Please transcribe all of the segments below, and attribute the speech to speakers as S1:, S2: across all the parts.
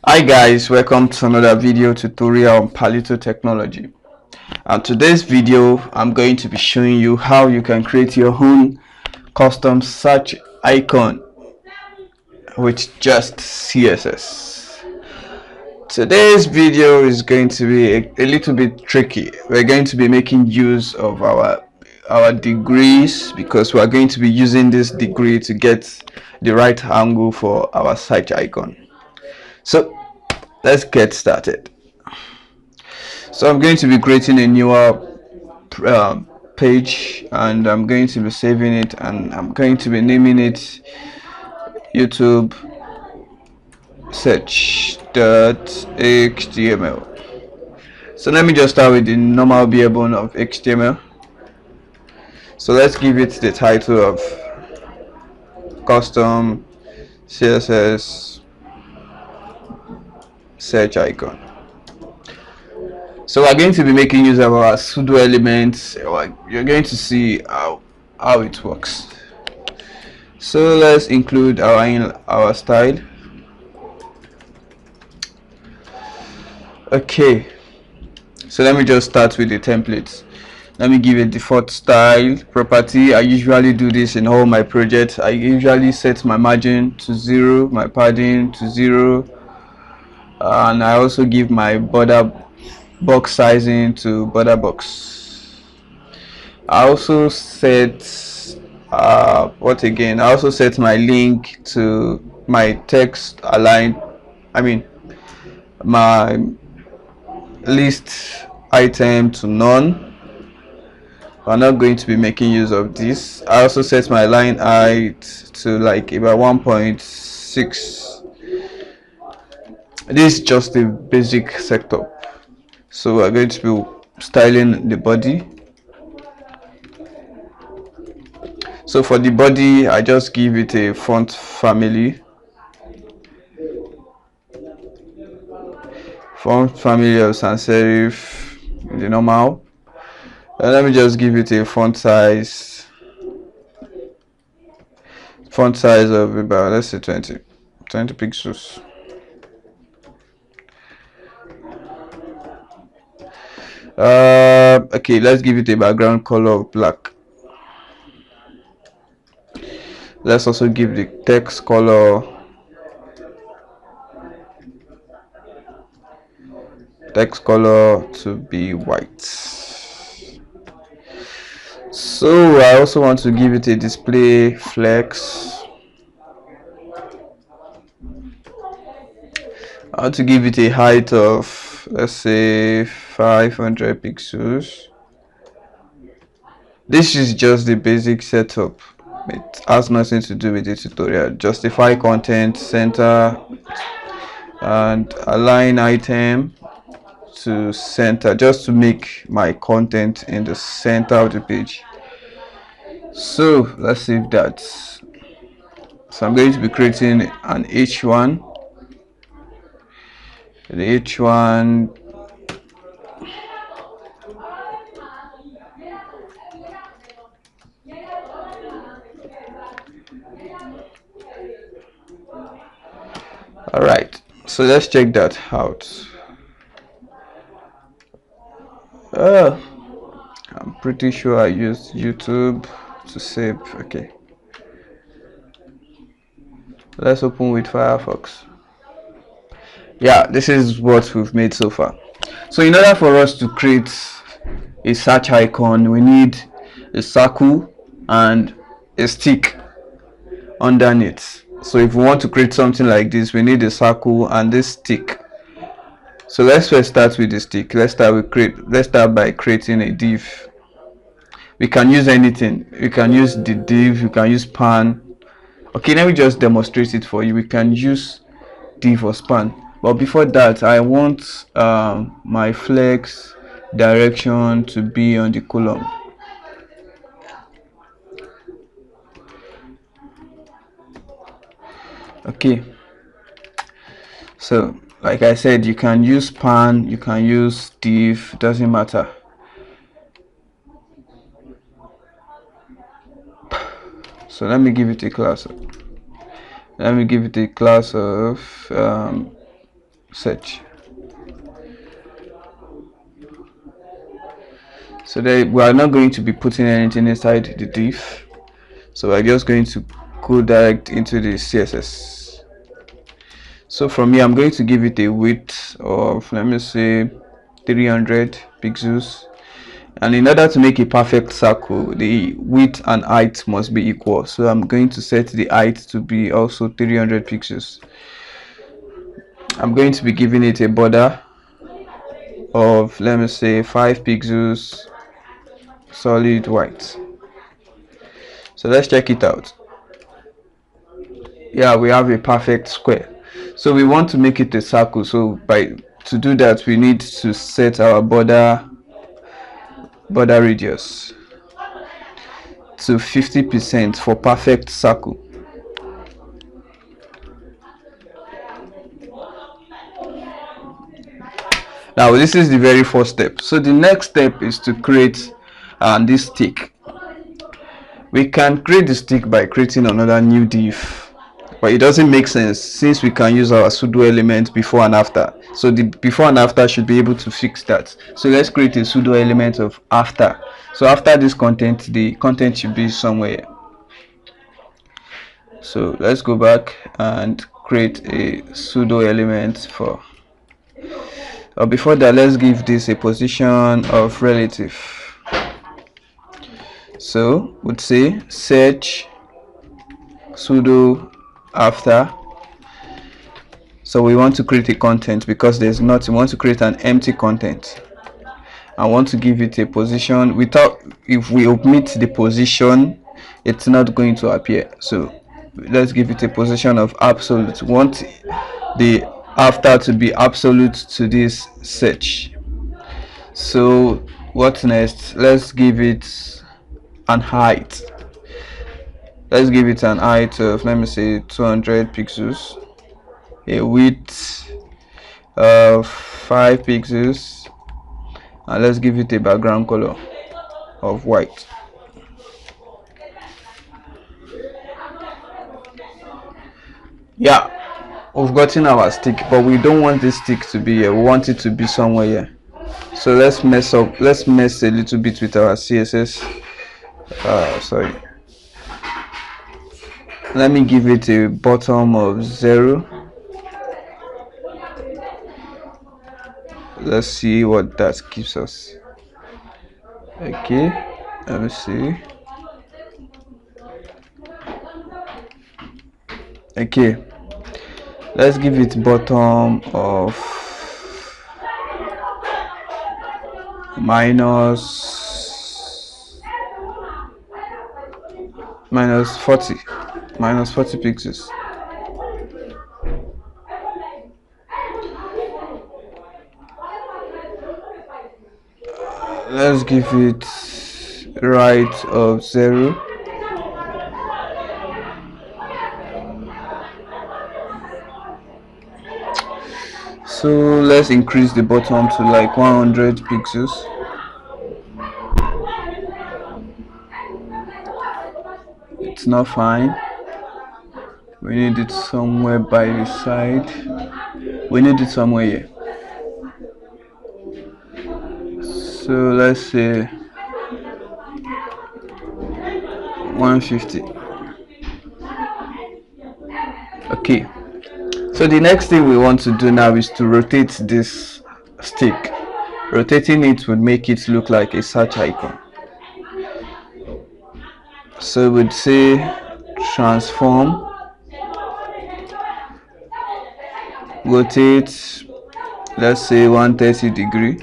S1: Hi guys, welcome to another video tutorial on Palito technology. And today's video I'm going to be showing you how you can create your own custom search icon with just CSS. Today's video is going to be a little bit tricky. We're going to be making use of our degrees because we are going to be using this degree to get the right angle for our search icon. So let's get started. So I'm going to be creating a newer page, and I'm going to be saving it, and I'm going to be naming it YouTube search.html. So let me just start with the normal bare bone of HTML. So let's give it the title of custom CSS search icon. So we're going to be making use of our pseudo elements. You're going to see how it works. So let's include our style. Okay, so let me just start with the templates. Let me give a default style property. I usually do this in all my projects. I usually set my margin to 0, my padding to 0, and I also give my border box sizing to border box. I also set I also set my link to my text align, my list item to none. I'm not going to be making use of this. I also set my line height to like about 1.6. This is just a basic setup. So we're going to be styling the body. So for the body, I just give it a font family. Font family of sans serif, the normal. And let me just give it a font size of about, let's say 20 pixels. Okay, let's give it a background color of black. Let's also give the text color to be white. So I also want to give it a display flex. I want to give it a height of, let's say, 500 pixels. This is just the basic setup. It has nothing to do with the tutorial. Justify content, center, and align item to center, just to make my content in the center of the page. So let's save that. So I'm going to be creating an H1. The H1 Alright, so let's check that out. I'm pretty sure I used YouTube to save. Okay, let's open with Firefox. Yeah, this is what we've made so far. So in order for us to create a search icon, we need a circle and a stick underneath. So if we want to create something like this, we need a circle and this stick. So let's first start with the stick. Let's start by creating a div. We can use anything. You can use the div, you can use span. Okay, let me just demonstrate it for you. We can use div or span, but before that I want my flex direction to be on the column. Okay, so like I said, you can use span, you can use div, doesn't matter. So let me give it a class. Let me give it a class of search. So that we are not going to be putting anything inside the div, so we're just going to go direct into the CSS. So from here I'm going to give it a width of, let me say, 300 pixels, and in order to make a perfect circle, the width and height must be equal, so I'm going to set the height to be also 300 pixels. I'm going to be giving it a border of, let me say, 5 pixels solid white. So let's check it out. Yeah, we have a perfect square. So we want to make it a circle, so to do that we need to set our border radius to 50% for perfect circle. Now this is the very first step. So the next step is to create this stick. We can create the stick by creating another new div, but it doesn't make sense since we can use our pseudo element before and after. So the before and after should be able to fix that. So let's create a pseudo element of after. So after this content, the content should be somewhere. So let's go back and create a pseudo element for, before that, let's give this a position of relative. So would say search pseudo after. So we want to create a content because there's not, we want to create an empty content. I want to give it a position without, if we omit the position, it's not going to appear. So let's give it a position of absolute. We want the after to be absolute to this search. So what next? Let's give it an height. Let's give it an height of, let me say, 200 pixels, a width of 5 pixels, and let's give it a background color of white. Yeah, we've gotten our stick, but we don't want this stick to be here. We want it to be somewhere here. So let's mess a little bit with our CSS. Sorry, let me give it a bottom of 0. Let's see what that gives us. Okay, let me see. Okay, let's give it bottom of minus 40 pixels. Let's give it right of 0. So let's increase the bottom to like 100 pixels. It's not fine. We need it somewhere by the side. We need it somewhere here. So let's say 150. Okay. So the next thing we want to do now is to rotate this stick. Rotating it would make it look like a search icon. So we'd say transform, rotate, let's say 130 degree.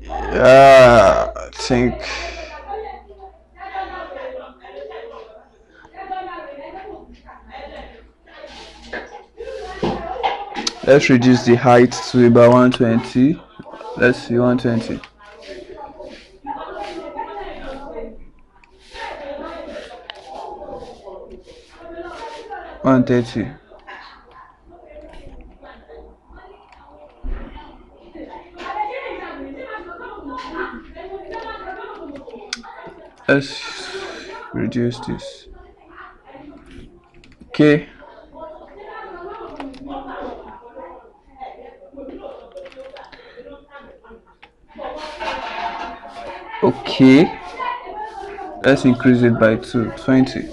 S1: Yeah, I think let's reduce the height to about 120. Let's see, 120. Let's reduce this. Okay. Okay, let's increase it by 20.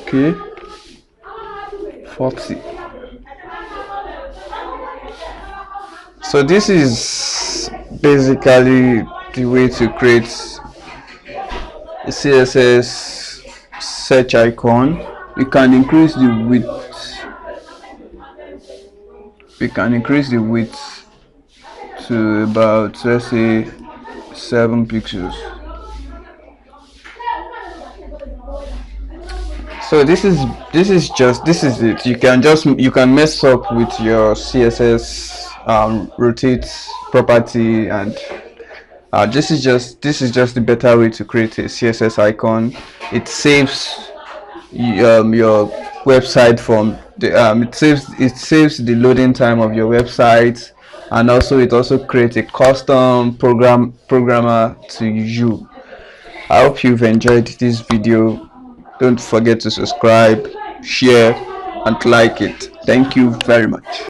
S1: Okay, 40. So this is basically the way to create a CSS search icon. We can increase the width. We can increase the width to about, let's say, 7 pixels. So this is it. You can mess up with your CSS rotate property, and this is just the better way to create a CSS icon. It saves your website from the it saves the loading time of your website, and also it also creates a custom programmer to you. I hope you've enjoyed this video. Don't forget to subscribe, share, and like it. Thank you very much.